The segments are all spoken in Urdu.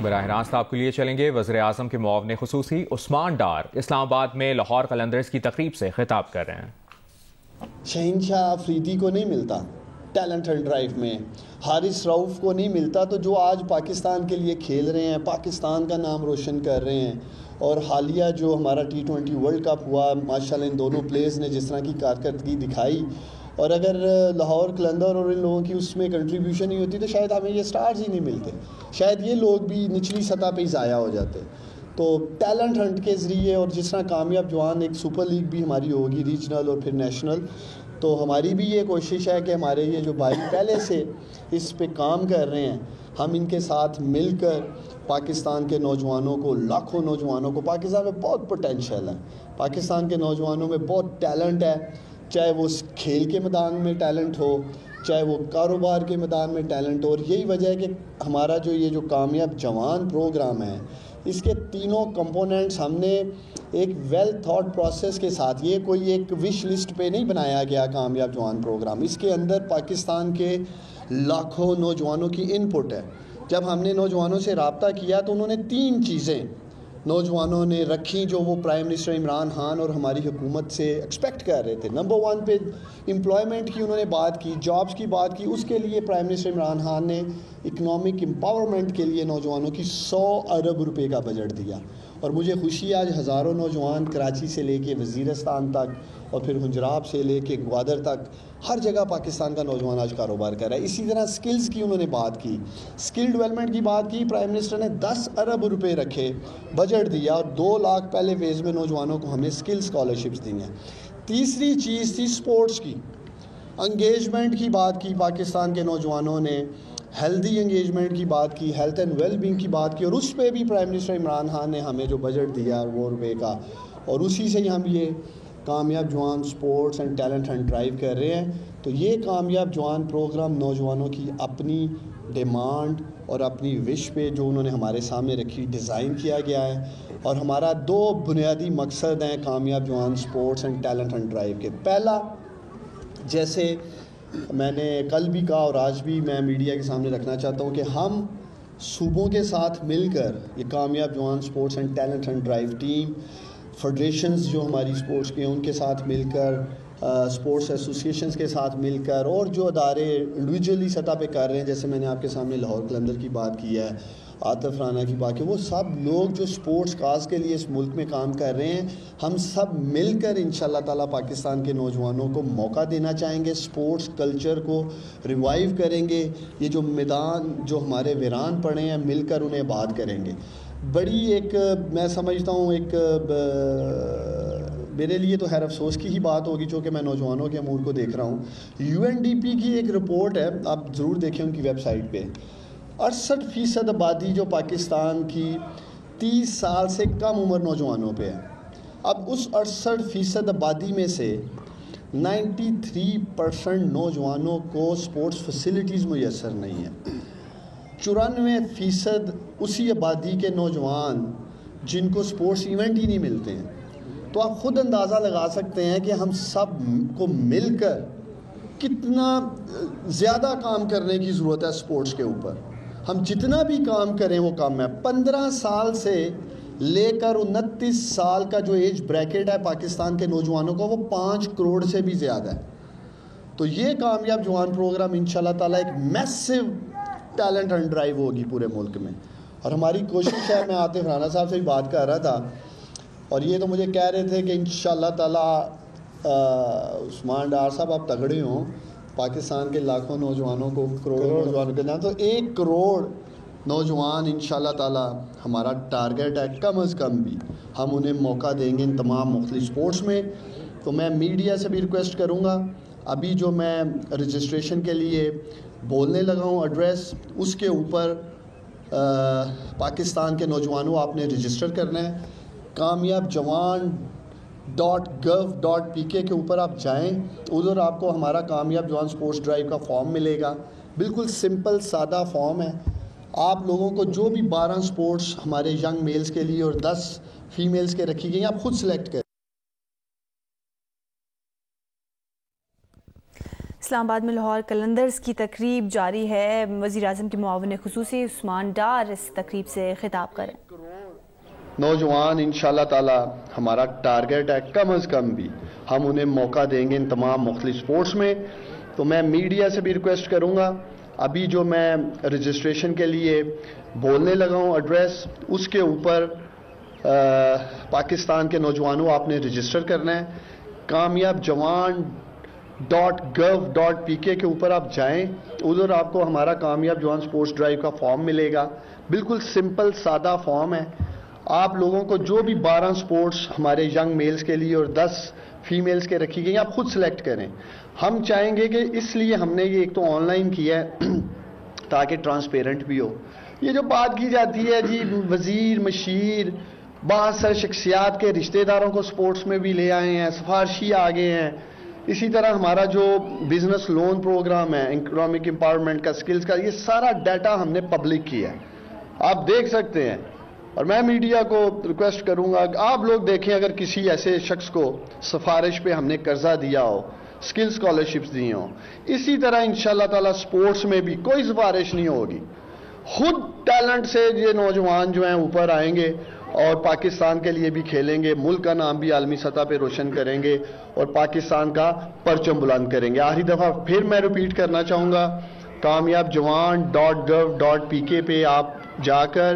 براہ راست آپ کے لیے چلیں گے وزیر اعظم کے معاون خصوصی عثمان ڈار اسلام آباد میں لاہور قلندرز کی تقریب سے خطاب کر رہے ہیں۔ شہنشاہ افریدی کو نہیں ملتا ٹیلنٹ اینڈ ڈرائیو میں، حارث رؤف کو نہیں ملتا، تو جو آج پاکستان کے لیے کھیل رہے ہیں، پاکستان کا نام روشن کر رہے ہیں، اور حالیہ جو ہمارا T20 ورلڈ کپ ہوا، ماشاءاللہ ان دونوں پلیئرز نے جس طرح کی کارکردگی دکھائی، اور اگر لاہور قلندر اور ان لوگوں کی اس میں کنٹریبیوشن نہیں ہوتی تو شاید ہمیں یہ سٹارز ہی نہیں ملتے، شاید یہ لوگ بھی نچلی سطح پہ ہی ضائع ہو جاتے۔ تو ٹیلنٹ ہنٹ کے ذریعے اور جس طرح کامیاب جوان ایک سپر لیگ بھی ہماری ہوگی ریجنل اور پھر نیشنل، تو ہماری بھی یہ کوشش ہے کہ ہمارے یہ جو بھائی پہلے سے اس پہ کام کر رہے ہیں، ہم ان کے ساتھ مل کر پاکستان کے نوجوانوں کو، لاکھوں نوجوانوں کو، پاکستان میں بہت پوٹینشیل ہے، پاکستان کے نوجوانوں میں بہت ٹیلنٹ ہے، چاہے وہ کھیل کے میدان میں ٹیلنٹ ہو، چاہے وہ کاروبار کے میدان میں ٹیلنٹ ہو، اور یہی وجہ ہے کہ ہمارا جو یہ جو کامیاب جوان پروگرام ہے، اس کے تینوں کمپوننٹس ہم نے ایک ویل تھاٹ پروسیس کے ساتھ، یہ کوئی ایک وش لسٹ پہ نہیں بنایا گیا کامیاب جوان پروگرام، اس کے اندر پاکستان کے لاکھوں نوجوانوں کی ان پٹ ہے۔ جب ہم نے نوجوانوں سے رابطہ کیا تو انہوں نے 3 چیزیں نوجوانوں نے رکھی جو وہ پرائم منسٹر عمران خان اور ہماری حکومت سے ایکسپیکٹ کر رہے تھے۔ نمبر 1 پہ امپلائمنٹ کی انہوں نے بات کی، جابز کی بات کی، اس کے لیے پرائم منسٹر عمران خان نے اکنامک امپاورمنٹ کے لیے نوجوانوں کی 100 ارب روپے کا بجٹ دیا، اور مجھے خوشی ہے آج ہزاروں نوجوان کراچی سے لے کے وزیرستان تک اور پھر حنجراب سے لے کے گوادر تک ہر جگہ پاکستان کا نوجوان آج کاروبار کر رہا ہے۔ اسی طرح سکلز کی انہوں نے بات کی، سکل ڈیولپمنٹ کی بات کی، پرائم منسٹر نے 10 ارب روپے رکھے، بجٹ دیا، اور 2 لاکھ پہلے فیز میں نوجوانوں کو ہم نے سکل اسکالرشپس دی ہیں۔ تیسری چیز تھی سپورٹس کی، انگیجمنٹ کی بات کی، پاکستان کے نوجوانوں نے ہیلدی انگیجمنٹ کی بات کی، ہیلتھ اینڈ ویل بینگ کی بات کی، اور اس پہ بھی پرائم منسٹر عمران خان نے ہمیں جو بجٹ دیا وہ روپے کا، اور اسی سے ہی ہم یہ Kamyab Jawan sports and talent and drive کر رہے ہیں۔ تو یہ کامیاب جوان پروگرام نوجوانوں کی اپنی ڈیمانڈ اور اپنی وش پہ جو انہوں نے ہمارے سامنے رکھی ڈیزائن کیا گیا ہے، اور ہمارا 2 بنیادی مقصد ہیں Kamyab Jawan sports and talent and drive کے۔ پہلا، جیسے میں نے کل بھی کہا اور آج بھی میں میڈیا کے سامنے رکھنا چاہتا ہوں کہ ہم صوبوں کے ساتھ مل کر یہ Kamyab Jawan sports and talent and drive team, federations جو ہماری سپورٹس کے ہیں ان کے ساتھ مل کر، سپورٹس ایسوسیشنز کے ساتھ مل کر، اور جو ادارے انڈیویجولی سطح پہ کر رہے ہیں، جیسے میں نے آپ کے سامنے لاہور قلندر کی بات کی ہے، عاطف رانا کی بات کی، وہ سب لوگ جو سپورٹس کاز کے لیے اس ملک میں کام کر رہے ہیں، ہم سب مل کر انشاءاللہ تعالیٰ پاکستان کے نوجوانوں کو موقع دینا چاہیں گے، سپورٹس کلچر کو ریوائیو کریں گے، یہ جو میدان جو ہمارے ویران پڑے ہیں مل کر انہیں آباد کریں گے۔ بڑی ایک میں سمجھتا ہوں ایک میرے لیے تو خیر افسوس کی ہی بات ہوگی چونکہ میں نوجوانوں کے امور کو دیکھ رہا ہوں، UNDP کی ایک رپورٹ ہے، آپ ضرور دیکھیں ان کی ویب سائٹ پہ، 68% آبادی جو پاکستان کی 30 سال سے کم عمر نوجوانوں پہ ہے۔ اب اس 68% آبادی میں سے 93% نوجوانوں کو سپورٹس فیسلٹیز میسر نہیں ہیں، 94% اسی آبادی کے نوجوان جن کو سپورٹس ایونٹ ہی نہیں ملتے ہیں۔ تو آپ خود اندازہ لگا سکتے ہیں کہ ہم سب کو مل کر کتنا زیادہ کام کرنے کی ضرورت ہے سپورٹس کے اوپر، ہم جتنا بھی کام کریں وہ کم ہے۔ 15 سال سے لے کر 29 سال کا جو ایج بریکٹ ہے پاکستان کے نوجوانوں کو، وہ 5 کروڑ سے بھی زیادہ ہے۔ تو یہ کامیاب جوان پروگرام انشاءاللہ تعالیٰ ایک میسو ٹیلنٹ اینڈ ڈرائیو ہوگی پورے ملک میں، اور ہماری کوشش ہے، میں عاطف رانا صاحب سے بھی بات کر رہا تھا، اور یہ تو مجھے کہہ رہے تھے کہ انشاءاللہ تعالیٰ عثمان ڈار صاحب آپ تگڑے ہوں، پاکستان کے لاکھوں نوجوانوں کو، کروڑوں نوجوانوں کے نام، تو 1 کروڑ نوجوان انشاءاللہ تعالیٰ ہمارا ٹارگیٹ ہے، کم از کم بھی ہم انہیں موقع دیں گے ان تمام مختلف سپورٹس میں۔ تو میں میڈیا سے بھی ریکویسٹ کروں گا، ابھی جو میں رجسٹریشن کے لیے بولنے لگا ہوں ایڈریس، اس کے اوپر پاکستان کے نوجوانوں آپ نے رجسٹر کرنا ہے، کامیاب جوان .gov.pk کے اوپر آپ جائیں، ادھر آپ کو ہمارا کامیاب جوان سپورٹس ڈرائیو کا فارم ملے گا، بالکل سمپل سادہ فارم ہے، آپ لوگوں کو جو بھی 12 سپورٹس ہمارے ینگ میلز کے لیے اور 10 فیمیلز کے رکھی گئی ہیں، آپ خود سلیکٹ کریں۔ اسلام آباد میں لاہور قلندرز کی تقریب جاری ہے. وزیر اعظم کے معاون خصوصی عثمان ڈار اس تقریب سے خطاب کریں. نوجوان انشاءاللہ تعالی ہمارا ٹارگیٹ ہے, کم از کم بھی ہم انہیں موقع دیں گے ان تمام مختلف سپورٹس میں. تو میں میڈیا سے بھی ریکویسٹ کروں گا, ابھی جو میں رجسٹریشن کے لیے بولنے لگا ہوں ایڈریس, اس کے اوپر پاکستان کے نوجوانوں آپ نے رجسٹر کرنا ہے. کامیاب جوان .gov.pk کے اوپر آپ جائیں, ادھر آپ کو ہمارا کامیاب جوان سپورٹس ڈرائیو کا فارم ملے گا. بالکل سمپل سادہ فارم ہے. آپ لوگوں کو جو بھی 12 سپورٹس ہمارے ینگ میلز کے لیے اور 10 فیمیلز کے رکھی گئی, آپ خود سلیکٹ کریں. ہم چاہیں گے کہ اس لیے ہم نے یہ ایک تو آن لائن کیا ہے تاکہ ٹرانسپیرنٹ بھی ہو. یہ جو بات کی جاتی ہے جی وزیر مشیر بہت سارے شخصیات کے رشتہ داروں کو سپورٹس میں بھی لے آئے ہیں, سفارشی آگے ہیں. اسی طرح ہمارا جو بزنس لون پروگرام ہے, اکنامک امپاورمنٹ کا, سکلز کا, یہ سارا ڈیٹا ہم نے پبلک کیا ہے, آپ دیکھ سکتے ہیں. اور میں میڈیا کو ریکویسٹ کروں گا, آپ لوگ دیکھیں اگر کسی ایسے شخص کو سفارش پہ ہم نے قرضہ دیا ہو, سکل اسکالرشپس دی ہوں, اسی طرح انشاءاللہ تعالی سپورٹس میں بھی کوئی سفارش نہیں ہوگی. خود ٹیلنٹ سے یہ نوجوان جو ہیں اوپر آئیں گے اور پاکستان کے لیے بھی کھیلیں گے, ملک کا نام بھی عالمی سطح پہ روشن کریں گے اور پاکستان کا پرچم بلند کریں گے. آخری دفعہ پھر میں ریپیٹ کرنا چاہوں گا, کامیاب جوان .gov.pk پہ آپ جا کر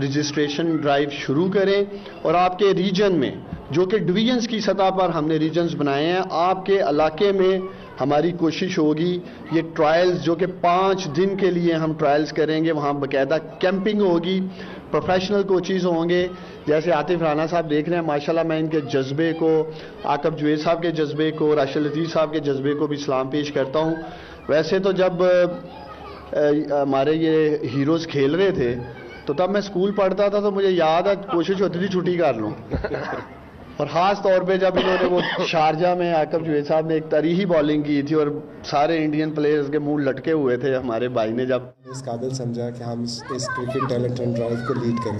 رجسٹریشن ڈرائیو شروع کریں. اور آپ کے ریجن میں جو کہ ڈویژنز کی سطح پر ہم نے ریجنز بنائے ہیں, آپ کے علاقے میں ہماری کوشش ہوگی یہ ٹرائلز جو کہ 5 دن کے لیے ہم ٹرائلز کریں گے, وہاں باقاعدہ کیمپنگ ہوگی, پروفیشنل کوچز ہوں گے. جیسے عاطف رانا صاحب دیکھ رہے ہیں, ماشاءاللہ میں ان کے جذبے کو, عاقب جوید صاحب کے جذبے کو, راشد لطیف صاحب کے جذبے کو بھی سلام پیش کرتا ہوں. ویسے تو جب ہمارے یہ ہیروز کھیل رہے تھے تو تب میں اسکول پڑھتا تھا, تو مجھے یاد ہے کوشش ہوتی تھی چھٹی کر لوں. اور خاص طور پہ جب انہوں نے وہ شارجہ میں عاقب جوید صاحب نے ایک تاریخی بالنگ کی تھی اور سارے انڈین پلیئرز کے منہ لٹکے ہوئے تھے, ہمارے بھائی نے جب اس قابل سمجھا کہ ہم اس کرکٹ ٹیلنٹ اینڈ ڈرائیو کو لیڈ کریں.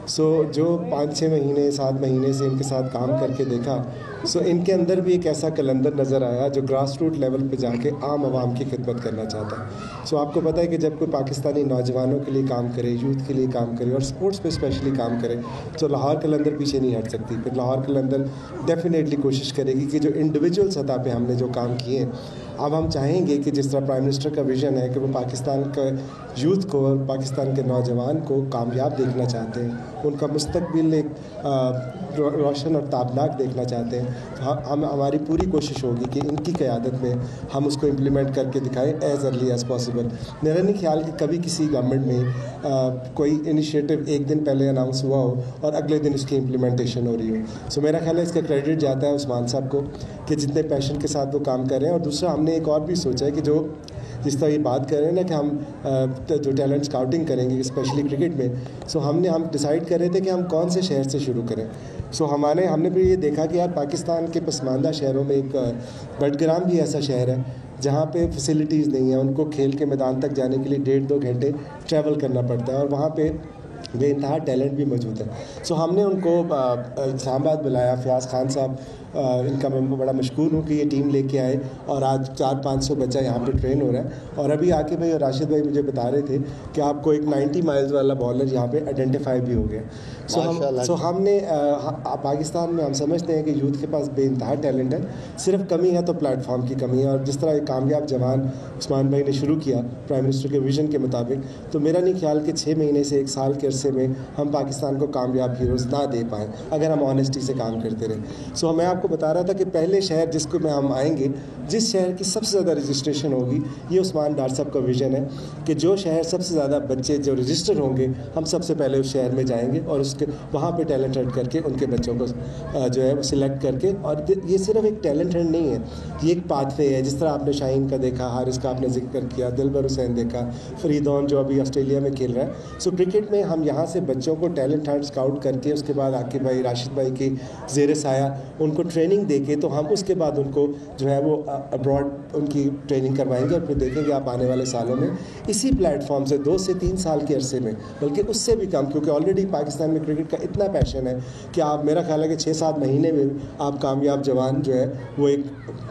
سو جو 5-6 مہینے 7 مہینے سے ان کے ساتھ کام کر کے دیکھا, سو ان کے اندر بھی ایک ایسا قلندر نظر آیا جو گراس روٹ لیول پہ جا کے عام عوام کی خدمت کرنا چاہتا ہے. سو آپ کو پتہ ہے کہ جب کوئی پاکستانی نوجوانوں کے لیے کام کرے, یوتھ کے لیے کام کرے اور سپورٹس پہ اسپیشلی کام کرے, تو لاہور قلندر پیچھے نہیں ہٹ سکتی. پھر لاہور قلندر ڈیفینیٹلی کوشش کرے گی کہ جو انڈیویجول سطح پہ ہم نے جو کام کیے ہیں, اب ہم چاہیں گے کہ جس طرح پرائم منسٹر کا ویژن ہے کہ وہ پاکستان کا یوتھ کو اور پاکستان کے نوجوان کو کامیاب دیکھنا چاہتے ہیں, ان کا مستقبل ایک روشن اور تابناک دیکھنا چاہتے ہیں, تو ہماری پوری کوشش ہوگی کہ ان کی قیادت میں ہم اس کو امپلیمنٹ کر کے دکھائیں ایز ارلی ایز پاسبل. میرا نہیں خیال کہ کبھی کسی گورنمنٹ میں کوئی انیشیٹو ایک دن پہلے اناؤنس ہوا ہو اور اگلے دن اس کی امپلیمنٹیشن ہو رہی ہو. سو میرا خیال ہے اس کا کریڈٹ جاتا ہے عثمان صاحب کو کہ جتنے پیشن کے ساتھ وہ کام کر رہے ہیں. اور دوسرا ہم نے ایک اور بھی سوچا ہے کہ جو جس طرح یہ بات کر رہے ہیں نا کہ ہم جو ٹیلنٹ اسکاؤٹنگ کریں گے اسپیشلی کرکٹ میں, سو ہم ڈیسائیڈ کر رہے تھے کہ ہم کون سے شہر سے شروع کریں. سو ہم نے بھی یہ دیکھا کہ یار پاکستان کے پسماندہ شہروں میں ایک بٹگرام بھی ایسا شہر ہے جہاں پہ فیسلٹیز نہیں ہیں, ان کو کھیل کے میدان تک جانے کے لیے 1.5-2 گھنٹے ٹریول کرنا پڑتا ہے, اور وہاں پہ بے انتہا ٹیلنٹ بھی موجود ہے. سو ہم نے ان کو اسلام آباد بلایا. فیاض خان صاحب ان کا میں بڑا مشکور ہوں کہ یہ ٹیم لے کے آئے اور آج 400-500 بچہ یہاں پہ ٹرین ہو رہا ہے. اور ابھی عاقب بھائی اور راشد بھائی مجھے بتا رہے تھے کہ آپ کو ایک 90 مائلز والا بالر یہاں پہ آئیڈینٹیفائی بھی ہو گیا. سو ہم نے پاکستان میں ہم سمجھتے ہیں کہ یوتھ کے پاس بے انتہا ٹیلنٹ ہے, صرف کمی ہے تو پلیٹ فارم کی کمی ہے. اور جس طرح ایک کامیاب جوان عثمان بھائی نے شروع کیا پرائم منسٹر کے ویژن کے مطابق, تو میرا نہیں خیال کہ 6 مہینے سے 1 سال کے عرصے میں ہم پاکستان کو کامیاب ہیروز نہ دے پائیں اگر ہم آنیسٹی سے کام کرتے رہیں. سو میں آپ کو بتا رہا تھا کہ پہلے شہر جس کو میں ہم آئیں گے, جس شہر کی سب سے زیادہ رجسٹریشن ہوگی, یہ عثمان ڈار صاحب کا ویژن ہے کہ جو شہر سب سے زیادہ بچے جو رجسٹر ہوں گے, ہم سب سے پہلے اس شہر میں جائیں گے اور اس کے وہاں پہ ٹیلنٹ ہنٹ کر کے ان کے بچوں کو جو ہے وہ سلیکٹ کر کے. اور یہ صرف ایک ٹیلنٹ ہنٹ نہیں ہے, یہ ایک پاتھ وے ہے. جس طرح آپ نے شاہین کا دیکھا, حارث کا آپ نے ذکر کیا, دلبر حسین دیکھا, فریدون جو ابھی آسٹریلیا میں کھیل رہا ہے. سو کرکٹ میں ہم یہاں سے بچوں کو ٹیلنٹ ہنٹ اسکاؤٹ کر کے اس کے بعد عاقب بھائی راشد بھائی کے زیر سایہ ان کو ٹریننگ دے کے تو ہم اس کے بعد ان کو جو ہے وہ ابراڈ ان کی ٹریننگ کروائیں گے, اور پھر دیکھیں گے آپ آنے والے سالوں میں اسی پلیٹ فارم سے 2 سے 3 سال کے عرصے میں, بلکہ اس سے بھی کم, کیونکہ آلریڈی پاکستان میں کرکٹ کا اتنا پیشن ہے کہ آپ, میرا خیال ہے کہ 6-7 مہینے میں آپ کامیاب جوان جو ہے وہ ایک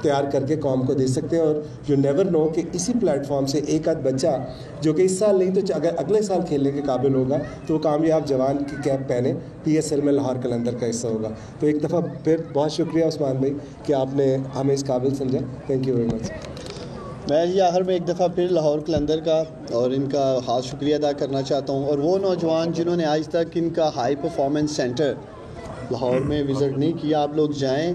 تیار کر کے قوم کو دے سکتے ہیں. اور یو نیور نو کہ اسی پلیٹ فارم سے ایک آدھ بچہ جو کہ اس سال نہیں تو اگر اگلے سال کھیلنے کے قابل ہوگا تو وہ کامیاب جوان کی کیپ پہنے PSL میں لاہور قلندر کا حصہ ہوگا. تو ایک دفعہ پھر بہت شکریہ عثمان بھائی کہ آپ نے ہمیں اس قابل سمجھا. Thank you very much. میں یہ آخر میں ایک دفعہ پھر لاہور قلندر کا اور ان کا خاص شکریہ ادا کرنا چاہتا ہوں, اور وہ نوجوان جنہوں نے آج تک ان کا ہائی پرفارمنس سینٹر لاہور میں وزٹ نہیں کیا, آپ لوگ جائیں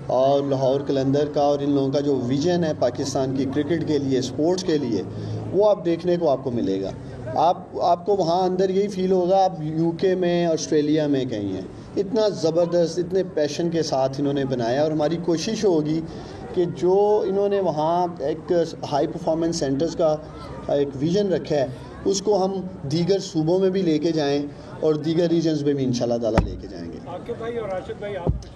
اور لاہور قلندر کا اور ان لوگوں کا جو ویژن ہے پاکستان کی کرکٹ کے لیے, اسپورٹس کے لیے, وہ آپ دیکھنے کو آپ کو ملے گا. آپ کو وہاں اندر یہی فیل ہوگا آپ UK میں, آسٹریلیا میں کہیں ہیں. اتنا زبردست, اتنے پیشن کے ساتھ انہوں نے بنایا, اور ہماری کوشش ہوگی کہ جو انہوں نے وہاں ایک ہائی پرفارمنس سینٹرز کا ایک ویژن رکھا ہے اس کو ہم دیگر صوبوں میں بھی لے کے جائیں اور دیگر ریجنز میں بھی انشاءاللہ تعالیٰ لے کے جائیں گے. عاقب بھائی اور راشد بھائی, آپ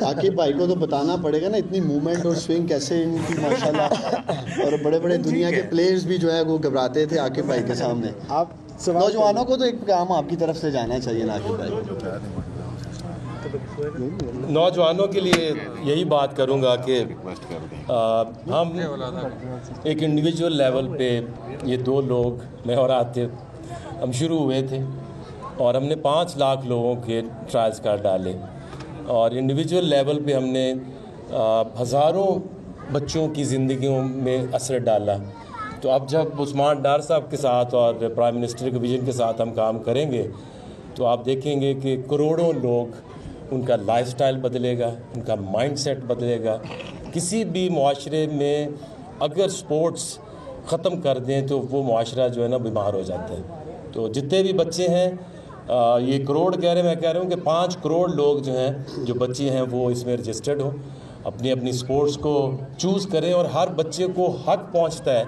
عاقب بھائی کو تو بتانا پڑے گا نا, اتنی موومنٹ اور سوئنگ کیسے ان کی ماشاءاللہ, اور بڑے بڑے دنیا کے پلیئرز بھی جو ہے وہ گھبراتے تھے عاقب بھائی کے سامنے. آپ نوجوانوں کو تو ایک پیغام آپ کی طرف سے جانا چاہیے نا عاقب بھائی. نوجوانوں کے لیے یہی بات کروں گا کہ ہم ایک انڈیویجول لیول پہ یہ 2 لوگ, میں اور عاطف, ہم شروع ہوئے تھے اور ہم نے 5 لاکھ لوگوں کے ٹرائلز کر ڈالے, اور انڈیویجول لیول پہ ہم نے ہزاروں بچوں کی زندگیوں میں اثر ڈالا. تو اب جب عثمان ڈار صاحب کے ساتھ اور پرائم منسٹر کے ویژن کے ساتھ ہم کام کریں گے تو آپ دیکھیں گے کہ کروڑوں لوگ, ان کا لائف سٹائل بدلے گا, ان کا مائنڈ سیٹ بدلے گا. کسی بھی معاشرے میں اگر سپورٹس ختم کر دیں تو وہ معاشرہ جو ہے نا بیمار ہو جاتا ہے. تو جتنے بھی بچے ہیں, یہ کروڑ کہہ رہے ہیں, میں کہہ رہا ہوں کہ 5 کروڑ لوگ جو ہیں, جو بچے ہیں وہ اس میں رجسٹرڈ ہوں, اپنی سپورٹس کو چوز کریں, اور ہر بچے کو حق پہنچتا ہے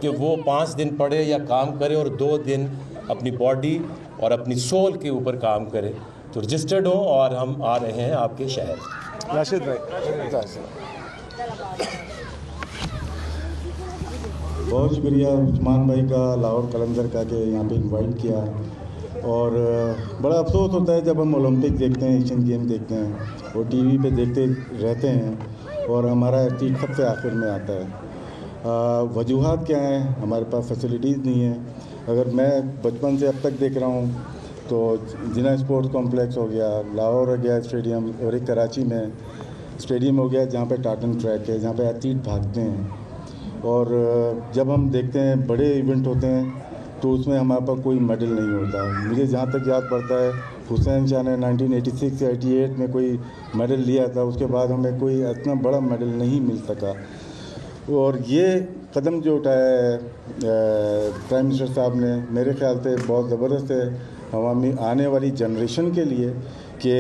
کہ وہ 5 دن پڑھے یا کام کرے اور 2 دن اپنی باڈی اور اپنی سول کے اوپر کام کرے. تو رجسٹرڈ ہوں, اور ہم آ رہے ہیں آپ کے شہر. راشد بھائی, بہت شکریہ عثمان بھائی کا, لاہور قلندر کا, کہ یہاں پہ انوائٹ کیا. اور بڑا افسوس ہوتا ہے جب ہم اولمپک دیکھتے ہیں, ایشین گیم دیکھتے ہیں, اور ٹی وی پہ دیکھتے رہتے ہیں اور ہمارا ایتھلیٹ سب سے آخر میں آتا ہے. وجوہات کیا ہیں؟ ہمارے پاس فیسلٹیز نہیں ہیں. اگر میں بچپن سے اب تک دیکھ رہا ہوں تو جناح اسپورٹس کمپلیکس ہو گیا, لاہور ہو گیا اسٹیڈیم, اور ایک کراچی میں اسٹیڈیم ہو گیا جہاں پہ ٹارٹن ٹریک ہے, جہاں پہ ایتھلیٹ بھاگتے ہیں. اور جب ہم دیکھتے ہیں بڑے ایونٹ ہوتے ہیں تو اس میں ہمارے پاس کوئی میڈل نہیں ہوتا. مجھے جہاں تک یاد پڑتا ہے حسین شاہ نے 1986 سے 88 میں کوئی میڈل لیا تھا, اس کے بعد ہمیں کوئی اتنا بڑا میڈل نہیں مل سکا. اور یہ قدم جو اٹھایا ہے پرائم منسٹر صاحب نے, میرے خیال سے بہت زبردست ہے عوامی آنے والی جنریشن کے لیے, کہ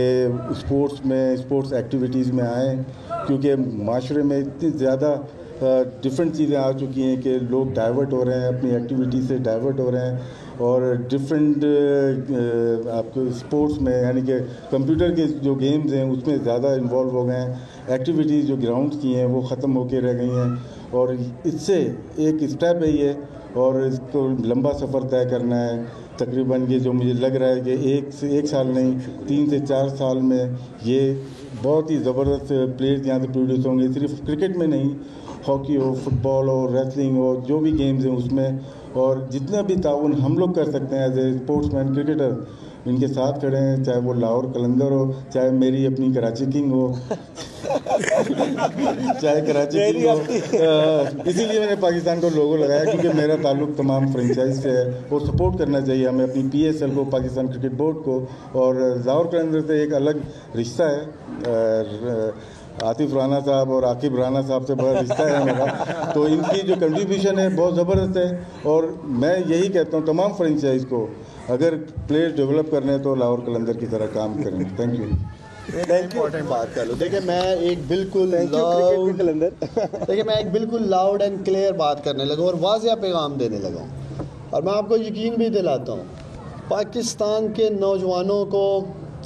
اسپورٹس ایکٹیویٹیز میں آئیں, کیونکہ معاشرے میں اتنی زیادہ ڈفرینٹ چیزیں آ چکی ہیں کہ لوگ ڈائیورٹ ہو رہے ہیں, اپنی ایکٹیویٹی سے ڈائیورٹ ہو رہے ہیں, اور ڈفرینٹ آپ کو اسپورٹس میں, یعنی کہ کمپیوٹر کے جو گیمز ہیں اس میں زیادہ انوالو ہو گئے ہیں. ایکٹیویٹیز جو گراؤنڈس کی ہیں وہ ختم ہو کے رہ گئی ہیں, اور اس سے ایک اسٹیپ ہے یہ, اور اس کو لمبا سفر طے کرنا ہے. تقریباً یہ جو مجھے لگ رہا ہے کہ ایک سال نہیں 3 سے 4 سال میں یہ بہت ہی زبردست پلیئرز یہاں سے پروڈیوس ہوں گے, صرف کرکٹ میں نہیں, ہاکی ہو, فٹ بال ہو, ریسلنگ ہو, جو بھی گیمز ہیں اس میں. اور جتنا بھی تعاون ہم لوگ کر سکتے ہیں as a sportsman cricketer, ان کے ساتھ کھڑے ہیں, چاہے وہ لاہور قلندر ہو, چاہے میری اپنی کراچی کنگ ہو چاہے کراچی کنگ ہو. اسی لیے میں نے پاکستان کو لوگو لگایا, کیونکہ میرا تعلق تمام فرنچائز سے ہے, اور سپورٹ کرنا چاہیے ہمیں اپنی PSL کو, پاکستان کرکٹ بورڈ کو. اور لاہور قلندر سے ایک الگ رشتہ ہے, عاطف رانا صاحب اور عاقب رانا صاحب سے بڑا رشتہ ہے میرا. تو ان کی جو کنٹریبیوشن ہے بہت زبردست ہے, اور میں یہی کہتا ہوں تمام فرنچائز کو, اگر پلیئر ڈیولپ کرنے ہیں تو لاہور قلندر کی طرح کام کریں. Thank you. بات کر لو. دیکھیں میں ایک بالکل لاؤڈ اینڈ کلیئر بات کرنے لگا اور واضح پیغام دینے لگا, اور میں آپ کو یقین بھی دلاتا ہوں پاکستان کے نوجوانوں کو